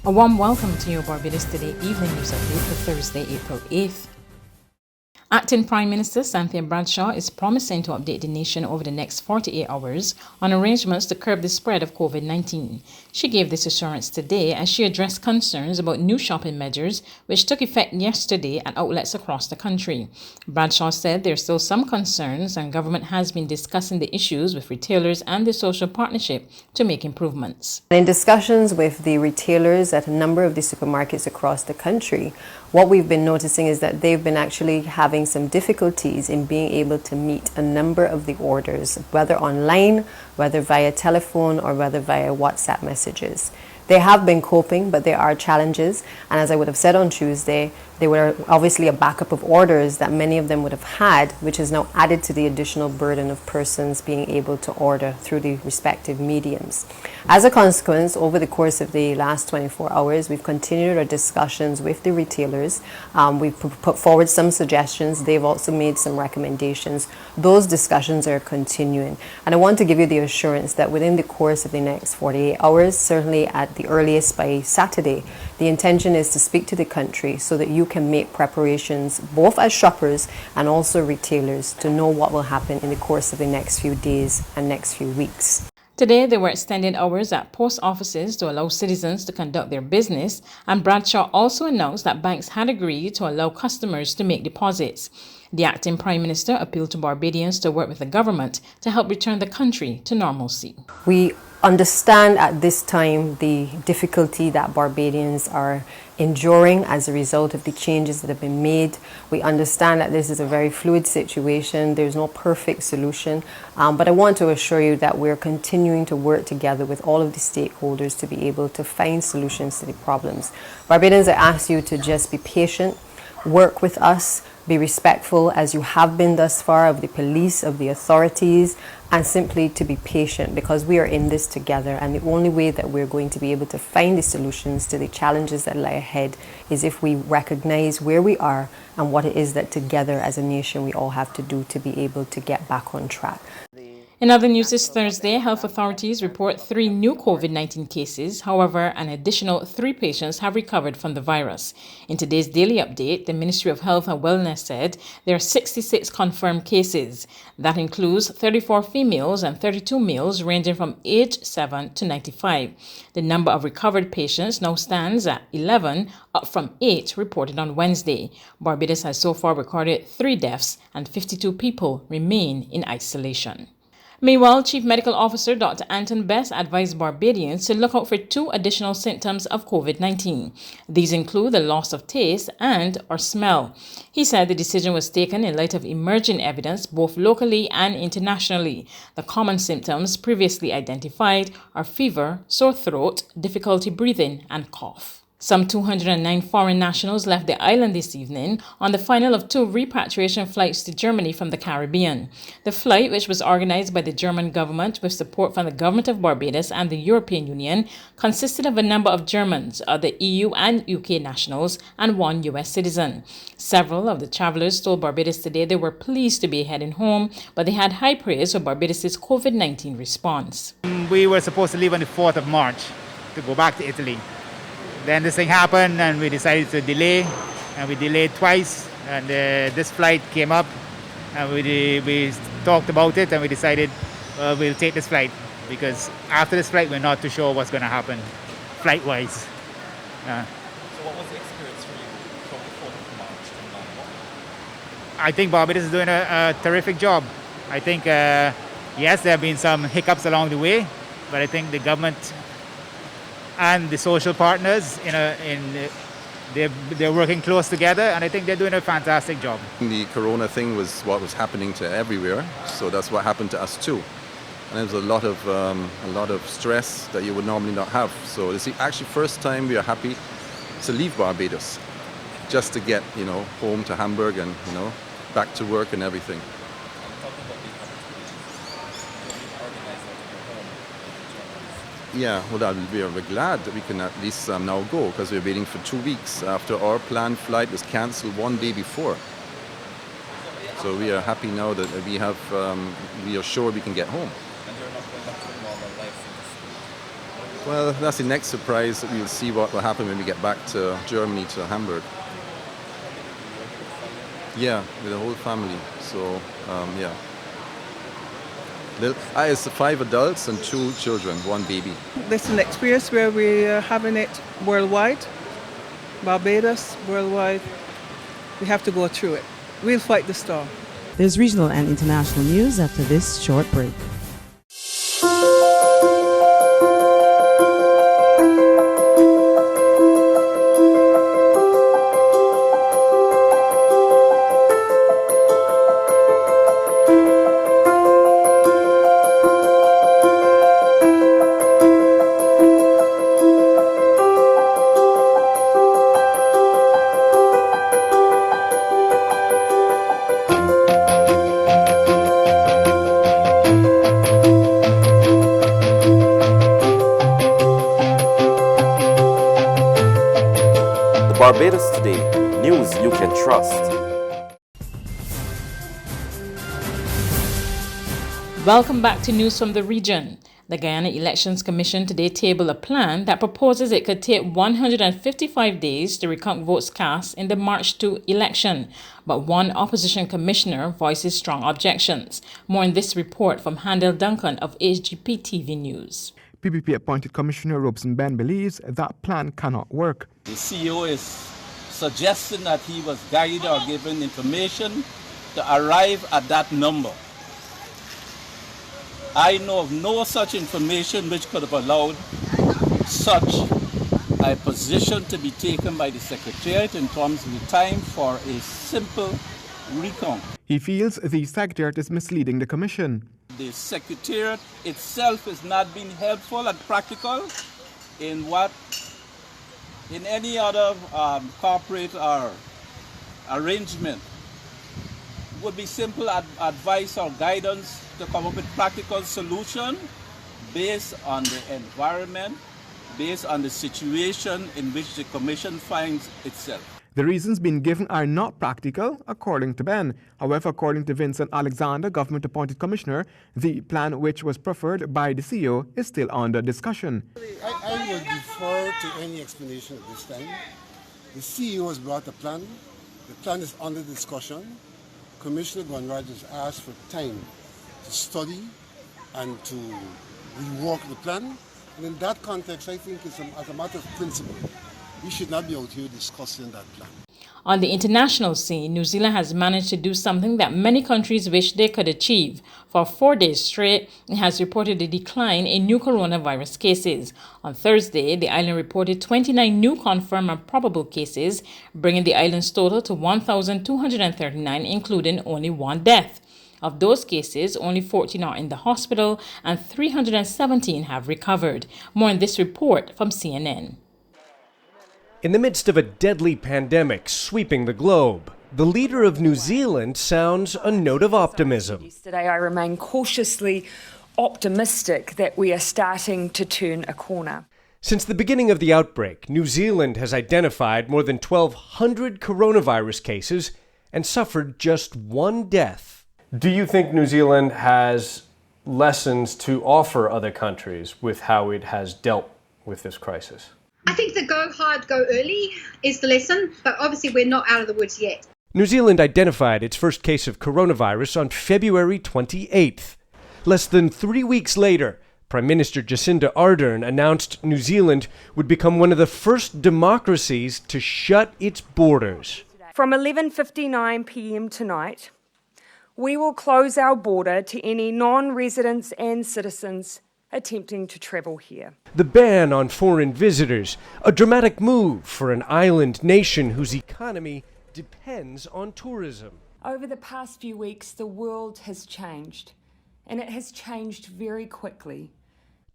A warm welcome to your Barbados Today Evening News Update for Thursday, April 8th. Acting Prime Minister Cynthia Bradshaw is promising to update the nation over the next 48 hours on arrangements to curb the spread of COVID-19. She gave this assurance today as she addressed concerns about new shopping measures which took effect yesterday at outlets across the country. Bradshaw said there are still some concerns and government has been discussing the issues with retailers and the social partnership to make improvements. In discussions with the retailers at a number of the supermarkets across the country, what we've been noticing is that they've been actually having some difficulties in being able to meet a number of the orders, whether online, whether via telephone, or whether via WhatsApp messages. They have been coping, but there are challenges. And as I would have said on Tuesday, there were obviously a backup of orders that many of them would have had, which is now added to the additional burden of persons being able to order through the respective mediums. As a consequence, over the course of the last 24 hours, we've continued our discussions with the retailers. We've put forward some suggestions. They've also made some recommendations. Those discussions are continuing. And I want to give you the assurance that within the course of the next 48 hours, certainly at the earliest by Saturday, the intention is to speak to the country so that you can make preparations both as shoppers and also retailers to know what will happen in the course of the next few days and next few weeks. Today, there were extended hours at post offices to allow citizens to conduct their business, and Bradshaw also announced that banks had agreed to allow customers to make deposits. The acting Prime Minister appealed to Barbadians to work with the government to help return the country to normalcy. We understand at this time the difficulty that Barbadians are enduring as a result of the changes that have been made. We understand that this is a very fluid situation. There's no perfect solution, but I want to assure you that we're continuing to work together with all of the stakeholders to be able to find solutions to the problems. Barbadians, I ask you to just be patient, work with us, be respectful as you have been thus far of the police, of the authorities, and simply to be patient because we are in this together, and the only way that we're going to be able to find the solutions to the challenges that lie ahead is if we recognize where we are and what it is that together as a nation we all have to do to be able to get back on track. In other news this Thursday, health authorities report 3 new COVID-19 cases. However, an additional 3 patients have recovered from the virus. In today's daily update, the Ministry of Health and Wellness said there are 66 confirmed cases. That includes 34 females and 32 males ranging from age 7 to 95. The number of recovered patients now stands at 11, up from 8 reported on Wednesday. Barbados has so far recorded 3 deaths and 52 people remain in isolation. Meanwhile, Chief Medical Officer Dr. Anton Best advised Barbadians to look out for 2 additional symptoms of COVID-19. These include the loss of taste and or smell. He said the decision was taken in light of emerging evidence both locally and internationally. The common symptoms previously identified are fever, sore throat, difficulty breathing, and cough. Some 209 foreign nationals left the island this evening on the final of 2 repatriation flights to Germany from the Caribbean. The flight, which was organized by the German government with support from the government of Barbados and the European Union, consisted of a number of Germans, other EU and UK nationals, and 1 US citizen. Several of the travelers told Barbados Today they were pleased to be heading home, but they had high praise for Barbados' COVID-19 response. We were supposed to leave on the 4th of March to go back to Italy. Then this thing happened and we decided to delay, and we delayed twice, and this flight came up and we talked about it and we decided we'll take this flight because after this flight we're not too sure what's going to happen flight-wise. So what was the experience for you from the 4th of March to now? I think Barbados is doing a terrific job. I think, yes, there have been some hiccups along the way, but I think the government and the social partners, they're working close together, and I think they're doing a fantastic job. The corona thing was what was happening to everywhere, so that's what happened to us too. And there was a lot of stress that you would normally not have. So it's actually first time we are happy to leave Barbados, just to get home to Hamburg and back to work and everything. Yeah, well, we're glad that we can at least now go, because we're waiting for 2 weeks after our planned flight was cancelled 1 day before. So we are happy now that we are sure we can get home. And you're not going back to the normal life? Well, that's the next surprise. We'll see what will happen when we get back to Germany, to Hamburg. Yeah, with the whole family. So, yeah. It's 5 adults and 2 children, 1 baby. This is an experience where we are having it worldwide, Barbados, worldwide. We have to go through it. We'll fight the storm. There's regional and international news after this short break. Barbados Today, news you can trust. Welcome back to news from the region. The Guyana Elections Commission today tabled a plan that proposes it could take 155 days to recount votes cast in the March 2 election, but one opposition commissioner voices strong objections. More in this report from Handel Duncan of HGP TV News. PPP-appointed Commissioner Robson Ben believes that plan cannot work. The CEO is suggesting that he was guided or given information to arrive at that number. I know of no such information which could have allowed such a position to be taken by the Secretariat in terms of the time for a simple recount. He feels the Secretariat is misleading the Commission. The Secretariat itself is not being helpful and practical in any other corporate or arrangement. Would be simple advice or guidance to come up with practical solution based on the environment, based on the situation in which the Commission finds itself. The reasons being given are not practical, according to Ben. However, according to Vincent Alexander, government-appointed commissioner, the plan which was preferred by the CEO is still under discussion. I will defer to any explanation at this time. The CEO has brought a plan. The plan is under discussion. Commissioner Gonraj has asked for time to study and to rework the plan. And in that context, I think it's as a matter of principle, we should not be out here discussing that plan. On the international scene, New Zealand has managed to do something that many countries wish they could achieve. For 4 days straight, it has reported a decline in new coronavirus cases. On Thursday, the island reported 29 new confirmed and probable cases, bringing the island's total to 1,239, including only 1 death. Of those cases, only 14 are in the hospital and 317 have recovered. More in this report from CNN. In the midst of a deadly pandemic sweeping the globe, the leader of New Zealand sounds a note of optimism. Yesterday, I remain cautiously optimistic that we are starting to turn a corner. Since the beginning of the outbreak, New Zealand has identified more than 1,200 coronavirus cases and suffered just 1 death. Do you think New Zealand has lessons to offer other countries with how it has dealt with this crisis? I think the go hard, go early is the lesson, but obviously we're not out of the woods yet. New Zealand identified its first case of coronavirus on February 28th. Less than 3 weeks later, Prime Minister Jacinda Ardern announced New Zealand would become one of the first democracies to shut its borders. From 11:59 p.m. tonight, we will close our border to any non-residents and citizens attempting to travel here. The ban on foreign visitors, a dramatic move for an island nation whose economy depends on tourism. Over the past few weeks, the world has changed, and it has changed very quickly.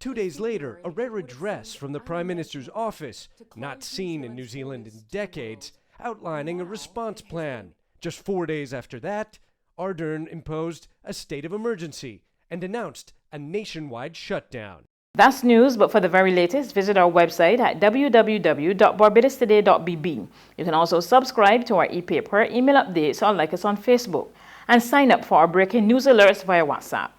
2 days later, a rare address from the Prime Minister's office, not seen in New Zealand in decades, outlining a response plan. Just 4 days after that, Ardern imposed a state of emergency and announced a nationwide shutdown. That's news, but for the very latest, visit our website at www.barbadostoday.bb. You can also subscribe to our e-paper, email updates, or like us on Facebook, and sign up for our breaking news alerts via WhatsApp.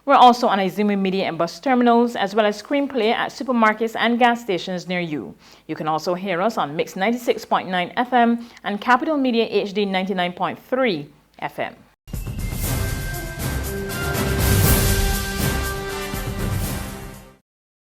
We're also on Izumi Media and bus terminals, as well as Screenplay at supermarkets and gas stations near you. You can also hear us on Mix 96.9 FM and Capital Media HD 99.3 FM.